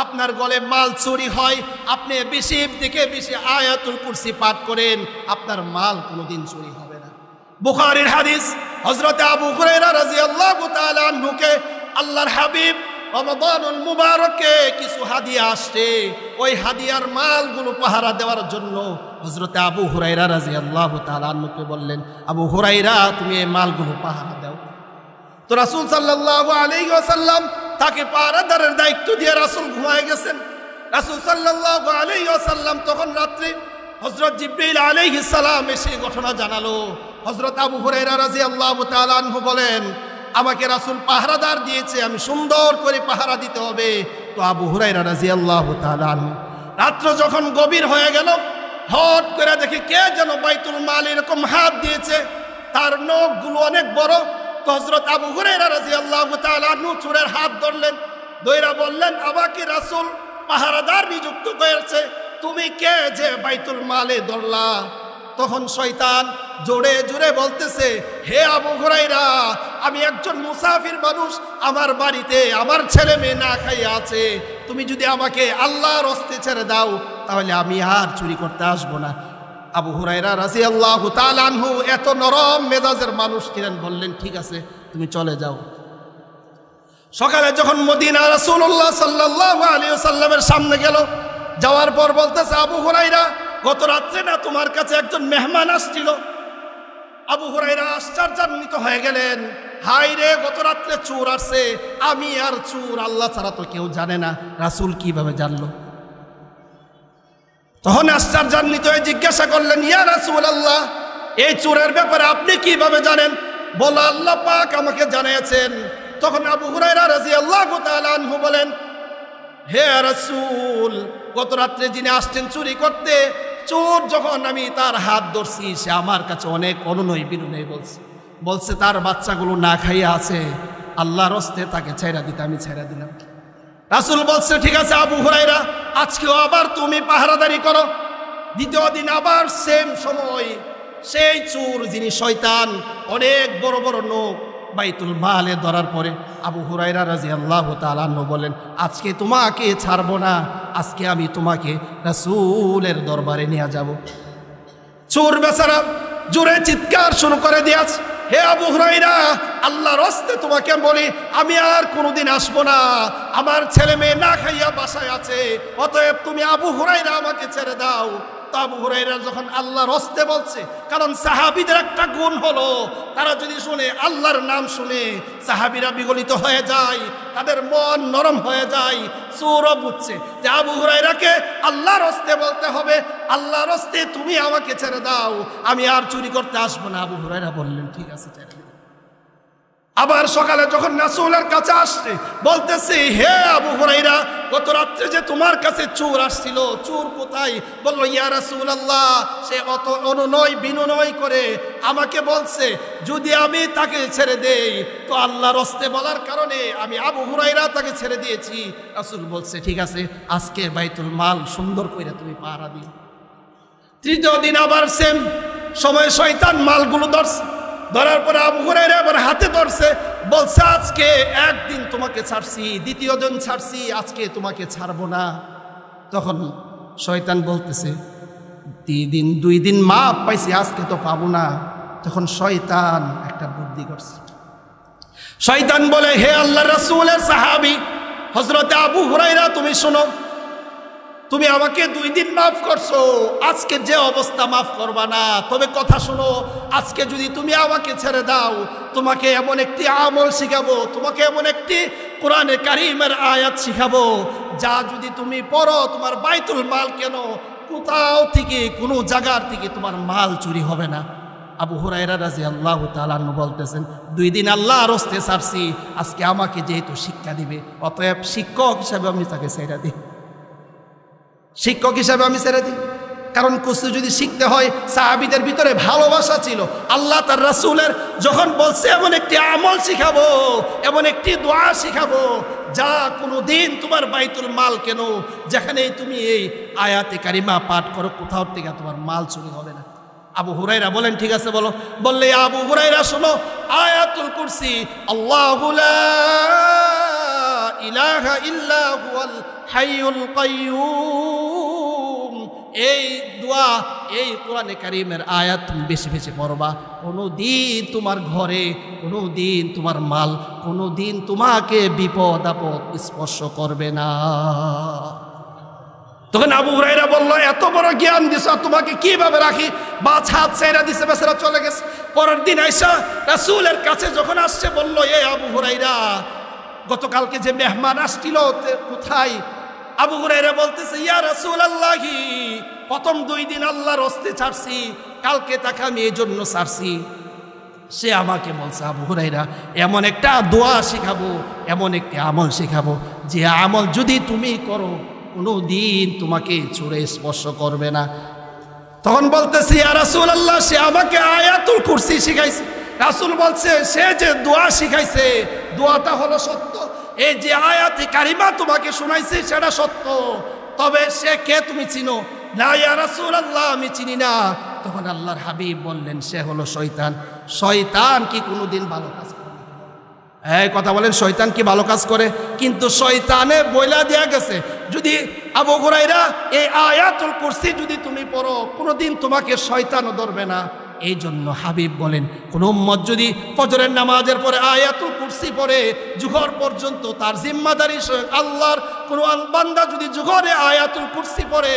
আপনার গলে মাল চুরি হয়, আপনি বেশি থেকে বেশি আয়াতুল কুরসি পাঠ করেন, আপনার মাল কোনোদিন চুরি হবে না। বুখারীর হাদিস, হযরত আবু হুরায়রা রাদিয়াল্লাহু তাআলা আনহুকে আল্লাহর হাবিব রমাদানুল মুবারকে কিছু হাদিয়া আসছে, ওই হাদিয়ার মালগুলো পাহারা দেওয়ার জন্য হযরত আবু হুরায়রা রাদিয়াল্লাহু তাআলা আনহুকে বললেন, আবু হুরায়রা তুমি এই মালগুলো পাহারা দাও। তো রাসূল সাল্লাল্লাহু আলাইহি ওয়াসাল্লাম তাকে পাহারাদারের দায়িত্ব দিয়ে রাসূল ঘুমায় গেছেন। রাসূল সাল্লাল্লাহু আলাইহি ওয়াসাল্লাম তখন রাত্রে হযরত জিবরিল আলাইহিস সালাম এসে ঘটনা জানালো। হযরত আবু হুরায়রা রাদিয়াল্লাহু তাআলা আনহু বলেন, আমাকে রাসূল পাহারাদার দিয়েছে, আমি সুন্দর করে পাহারা দিতে হবে। তো আবু হুরায়রা রাদিয়াল্লাহু তাআলা আনহু রাত্র যখন গভীর হয়ে গেল, হঠাৎ করে দেখে কে যেন বাইতুল মাল এরকম হাত দিয়েছে, তার নখগুলো অনেক বড়। তো হযরত আবু হুরায়রা রাদিয়াল্লাহু তাআলা আনহু চোরের হাত ধরলেন, ধইরা বললেন, আমাকে রাসূল পাহারাদার নিযুক্ত করেছে, তুমি কে যে বাইতুল মালে ধরলা? তখন শয়তান জোরে জোরে বলতেছে, হে আবু হুরায়রা, আমি একজন মুসাফির মানুষ, আমার বাড়িতে আমার ছেলে মেয়ে না খাইয়া আছে, তুমি যদি আমাকে আল্লাহর হস্তে ছেড়ে দাও তাহলে আমি আর চুরি করতে আসবো না। আবু হুরায়রা রাদিয়াল্লাহু তাআলা আনহু এত নরম মেজাজের মানুষ ছিলেন, বললেন ঠিক আছে তুমি চলে যাও। সকালে যখন মদিনা রাসূলুল্লাহ সাল্লাল্লাহু আলাইহি ওয়াসাল্লামের সামনে গেল, যাওয়ার পর বলতেছে, আবু হুরায়রা, গত রাত্রে না তোমার কাছে একজন মেহমান আসছিল? আবু হুরায়রা আশ্চর্যান্বিত হয়ে গেলেন, হায় রে, গত রাত্রে চোর আসছে, আমি আর চোর আল্লাহ ছাড়া তো কেউ জানে না, রাসূল কিভাবে জানলো? তখন আশ্চর্যান্বিত হয়ে জিজ্ঞাসা করলেন, ইয়া রাসূলুল্লাহ, এই চোরের ব্যাপারে আপনি কিভাবে জানেন? বলো, আল্লাহ পাক আমাকে জানিয়েছেন। তখন আবু হুরায়রা রাদিয়াল্লাহু তাআলা আনহু বলেন, হে রাসূল, গত রাত্রে যিনি আসছেন চুরি করতে, চোর যখন আমি তার হাত ধরছি, সে আমার কাছে অনেক অনুনয় বিনয় বলছে তার বাচ্চাগুলো না খাইয়া আছে, আল্লাহর হস্তে তাকে ছেড়ে দিতে, আমি ছেড়ে দিলাম। রাসূল বলছে, ঠিক আছে আবু হুরায়রা, আজকেও আবার তুমি পাহারাদারি করো। দ্বিতীয় দিন আবার সেম সময় সেই চোর যিনি শয়তান, অনেক বড় বড় নখ বাইতুল মালে ধরার পরে আবু হুরায়রা রাদিয়াল্লাহু তাআলা আনহু বলেন, আজকে তোমাকে ছাড়বো না, আজকে আমি তোমাকে রাসূলের দরবারে নিয়ে যাব। চোর বেচারা জোরে চিৎকার শুরু করে দিয়েছে, হে আবু হুরায়রা, আল্লাহর হস্তে তোমাকে বলি, আমি আর কোনোদিন আসবো না, আমার ছেলে মেয়ে না খাইয়া বাসায় আছে, অতএব তুমি আবু হুরায়রা আমাকে ছেড়ে দাও। তো আবু হুরায়রা যখন আল্লাহর হস্তে বলছে, কারণ সাহাবীদের একটা গুণ হলো তারা যদি শুনে আল্লাহর নাম শুনে সাহাবীরা বিগলিত হয়ে যায়, তাদের মন নরম হয়ে যায়। সূরা বুঝছে যে আবু হুরায়রাকে আল্লাহর হস্তে বলতে হবে, আল্লাহর হস্তে তুমি আমাকে ছেড়ে দাও, আমি আর চুরি করতে আসবো না। আবু হুরায়রা বললেন ঠিক আছে ছেড়ে দিন। আবার সকালে যখন রাসূলের কাছে আসছে বলতেছে, হে আবু হুরায়রা, গত রাত্রে যে তোমার কাছে চোর আসছিল, চোর কোথায়? বলল, ইয়া রাসূলুল্লাহ, সে অত অনুনয় বিনয় করে আমাকে বলছে যদি আমি তাকে ছেড়ে দেই তো আল্লাহর হস্তে বলার কারণে আমি আবু হুরায়রা তাকে ছেড়ে দিয়েছি। রাসূল বলছে ঠিক আছে, আজকে বাইতুল মাল সুন্দর করে তুমি পাহারা দিও। তৃতীয় দিন আবার সেম সময় শয়তান মালগুলো ধরছে, ধরার পরে আবু হুরায়রা আবার হাতে ধরছে, বলছে আজকে একদিন তোমাকে ছাড়ছি, দ্বিতীয় দিন ছাড়ছি, আজকে তোমাকে ছাড়বো না। তখন শয়তান বলতেছে 2 দিন মাপ পাইছি, আজকে তো পাবো না। তখন শয়তান একটা বুদ্ধি করছে। শয়তান বলে, হে আল্লাহর রাসূলের সাহাবী হযরত আবু হুরায়রা, তুমি শোনো, তুমি আমাকে 2 দিন মাফ করছো, আজকে যে অবস্থা মাফ করবা না। তবে কথা শোনো, আজকে যদি তুমি আমাকে ছেড়ে দাও, তোমাকে এমন একটি আমল শিখাবো, তোমাকে এমন একটি কোরআনে কারীমের আয়াত শিখাবো, যা যদি তুমি পড়ো তোমার বাইতুল মাল কেন কোথাও থেকে কোনো জায়গার থেকে তোমার মাল চুরি হবে না। আবু হুরায়রা রাদিয়াল্লাহু তাআলা আনহু বলতেছেন, 2 দিন আল্লাহর হস্তে ছাড়ছি, আজকে আমাকে যেহেতু শিক্ষা দিবে, অতএব শিক্ষক হিসাবে আমি তাকে ছেড়ে দিই, শিক্ষক হিসাবে আমি ছেড়ে দিই। কারণ কিছু যদি শিখতে হয়, সাহাবীদের ভিতরে ভালোবাসা ছিল। আল্লাহ তার রাসূলের যখন বলছে এমন একটি আমল শিখাবো, এমন একটি দোয়া শিখাবো, যা কোনো দিন তোমার বাইতুল মাল কেন যেখানেই তুমি এই আয়াতে কারিমা পাঠ করো কোথাও থেকে তোমার মাল চুরি হবে না। আবু হুরায়রা বলেন ঠিক আছে বলো। বললে আবু হুরায়রা শোনো, আয়াতুল কুরসি, আল্লাহু লা ইলাহা ইল্লা হুয়াল হাইয়ুল কাইয়্যুম, এই দোয়া, এই কোরআনে কারীমের আয়াত তুমি বেশি বেশি পড়বা। কোনো দিন তোমার ঘরে, কোনো দিন তোমার মাল, কোনো দিন তোমাকে বিপদ আপদ স্পর্শ করবে না। তখন আবু হুরায়রা বলল, এত বড় জ্ঞান দিছ, তোমাকে কিভাবে রাখি? বাছ হাত ছেড়ে দিছে, বেচারা চলে গেছে। পরের দিন আয়েশা রাসূলের কাছে যখন আসছে বলল, এ আবু হুরায়রা, গতকালকে যে মেহমান আসছিল কোথায়? আবু হুরায়রা বলতেছে, ইয়া রাসূলুল্লাহি, প্রথম 2 দিন আল্লাহর হস্তে ছাড়ছি, কালকে তাকে আমি এই জন্য ছাড়ছি। সে আমাকে বলছে, আবু হুরায়রা, এমন একটা দোয়া শিখাবো, এমন একটি আমল শিখাবো, যে আমল যদি তুমি করো কোনো দিন তোমাকে ছুঁড়ে স্পর্শ করবে না। তখন বলতেছি, ইয়া রাসূলুল্লাহ, সে আমাকে আয়াতুল কুরসি শিখাইছে। রাসূল বলছে, সে যে দোয়া শিখাইছে দোয়াটা হলো সত্য, এই যে আয়াতে কারিমা তোমাকে শোনাইছে সেটা সত্য, তবে সে কে তুমি চিনো? না ইয়া রাসূলুল্লাহ, আমি চিনি না। তখন আল্লাহর হাবিব বললেন, সে হলো শয়তান। শয়তান কি কোনোদিন ভালো কাজ করে? এই কথা বলেন, শয়তান কি ভালো কাজ করে? কিন্তু শয়তানে বইলা দেয়া গেছে, যদি আবু হুরায়রা এই আয়াতুল কুরসি যদি তুমি পড়ো কোনোদিন তোমাকে শয়তানও ধরবে না। এই জন্য হাবিব বলেন, কোন উম্মত যদি ফজরের নামাজের পরে আয়াতুল কুরসি পড়ে জোহর পর্যন্ত তার জিম্মাদারি স্বয়ং আল্লাহর। কোন বান্দা যদি জোহরে আয়াতুল কুরসি পড়ে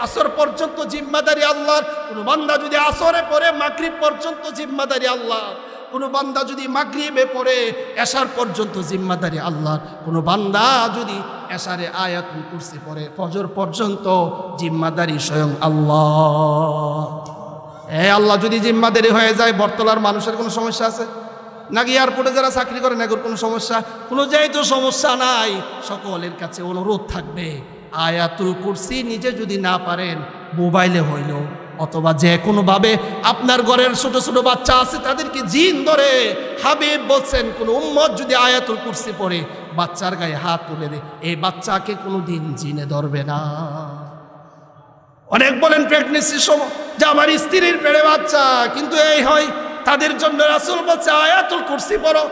আসর পর্যন্ত জিম্মাদারি আল্লাহর। কোন বান্দা যদি আসরে পড়ে মাগরিব পর্যন্ত জিম্মাদারি আল্লাহর। কোন বান্দা যদি মাগরিবে পড়ে এশার পর্যন্ত জিম্মাদারি আল্লাহর। কোন বান্দা যদি এশারে আয়াতুল কুরসি পড়ে ফজর পর্যন্ত জিম্মাদারি স্বয়ং আল্লাহ। আল্লাহ যদি জিম্মাদারি হয়ে যায়, বটতলার মানুষের কোনো সমস্যা আছে নাকি? এয়ারপোর্টে যারা চাকরি করে নাকি কোনো সমস্যা? কোনো যাই তো সমস্যা নাই। সকলের কাছে অনুরোধ থাকবে, আয়াতুল কুরসি নিজে যদি না পারেন মোবাইলে হইল অথবা যে কোনোভাবে আপনার ঘরের ছোট ছোট বাচ্চা আছে তাদেরকে জিন ধরে, হাবিব বলছেন কোন উম্মত যদি আয়াতুল কুরসি পড়ে বাচ্চার গায়ে হাত তুলে দেয়, এই বাচ্চাকে কোনো দিন জিনে ধরবে না। অনেক বলেন প্রেগনেন্সির সময় যে আমার স্ত্রীর পেটে বাচ্চা, কিন্তু এই হয় তাদের জন্য রাসূল বলছে আয়াতুল কুরসি পড়ো।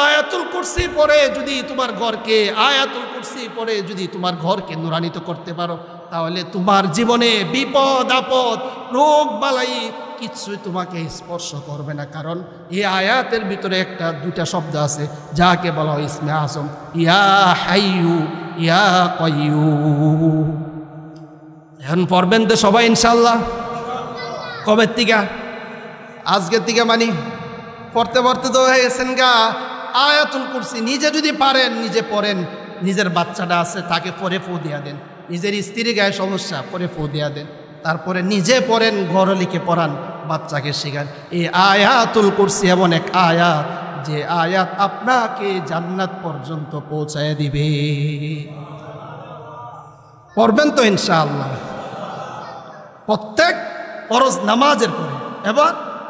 আয়াতুল কুরসি পড়ে যদি তোমার ঘরকে, আয়াতুল কুরসি পড়ে যদি তোমার ঘরকে নূরান্বিত করতে পারো, তাহলে তোমার জীবনে বিপদ আপদ রোগ বালাই কিছুই তোমাকে স্পর্শ করবে না। কারণ এই আয়াতের ভিতরে একটা 2টা শব্দ আছে যাকে বলা হয় ইসমে আযম, ইয়া হাইয়ু ইয়া কাইয়্যুম। এখন পড়বেন তো সবাই ইনশাআল্লাহ? কবের থেকে? আজকের থেকে মানি পড়তে পড়তে তো হয়ে গেছেন গা। আয়াতুল কুরসি নিজে যদি পারেন নিজে পড়েন, নিজের বাচ্চাটা আছে তাকে পরে ফু দিয়া দেন, নিজের স্ত্রীর গায়ে সমস্যা পরে ফু দিয়া দেন, তারপরে নিজে পড়েন, ঘরে লিখে পড়ান, বাচ্চাকে শেখান। এই আয়াতুল কুরসি এমন এক আয়াত যে আয়াত আপনাকে জান্নাত পর্যন্ত পৌঁছায় দিবে। পড়বেন তো ইনশাআল্লাহ? প্রত্যেক ফরজ নামাজের পরে এবং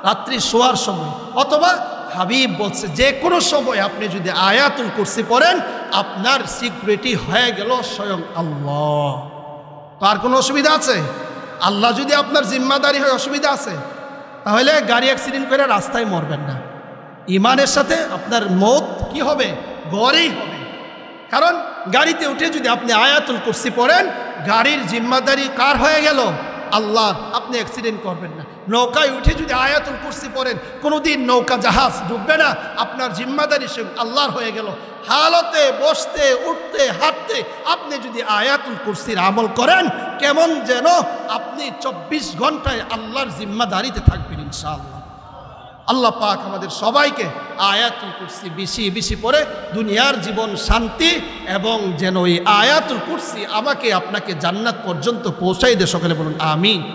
রাত্রি শোয়ার সময়, অথবা হাবিব বলছে যে কোনো সময় আপনি যদি আয়াতুল কুরসি পড়েন আপনার সিকিউরিটি হয়ে গেল স্বয়ং আল্লাহ। তো আর কোনো অসুবিধা আছে? আল্লাহ যদি আপনার জিম্মাদারি হয়, অসুবিধা আছে? তাহলে গাড়ি অ্যাক্সিডেন্ট করে রাস্তায় মরবেন না। ইমানের সাথে আপনার মৌত কি হবে? গড়েই হবে। কারণ গাড়িতে উঠে যদি আপনি আয়াতুল কুরসি পড়েন, গাড়ির জিম্মাদারি কার হয়ে গেল? আল্লাহ। আপনি অ্যাক্সিডেন্ট করবেন না। নৌকায় উঠে যদি আয়াতুল কুরসি পড়েন, কোনোদিন নৌকা জাহাজ ডুববে না, আপনার জিম্মাদারি সে আল্লাহর হয়ে গেল। হালতে, বসতে, উঠতে, হাঁটতে আপনি যদি আয়াতুল কুরসির আমল করেন, কেমন যেন আপনি 24 ঘন্টায় আল্লাহর জিম্মাদারিতে থাকবেন ইনশাআল্লাহ। আল্লাহ পাক আমাদের সবাইকে আয়াতুল কুরসি বেশি বেশি পড়ে দুনিয়ার জীবন শান্তি, এবং যেন এই আয়াতুল কুরসি আমাকে আপনাকে জান্নাত পর্যন্ত পৌঁছাই দে। সকলে বলুন আমিন।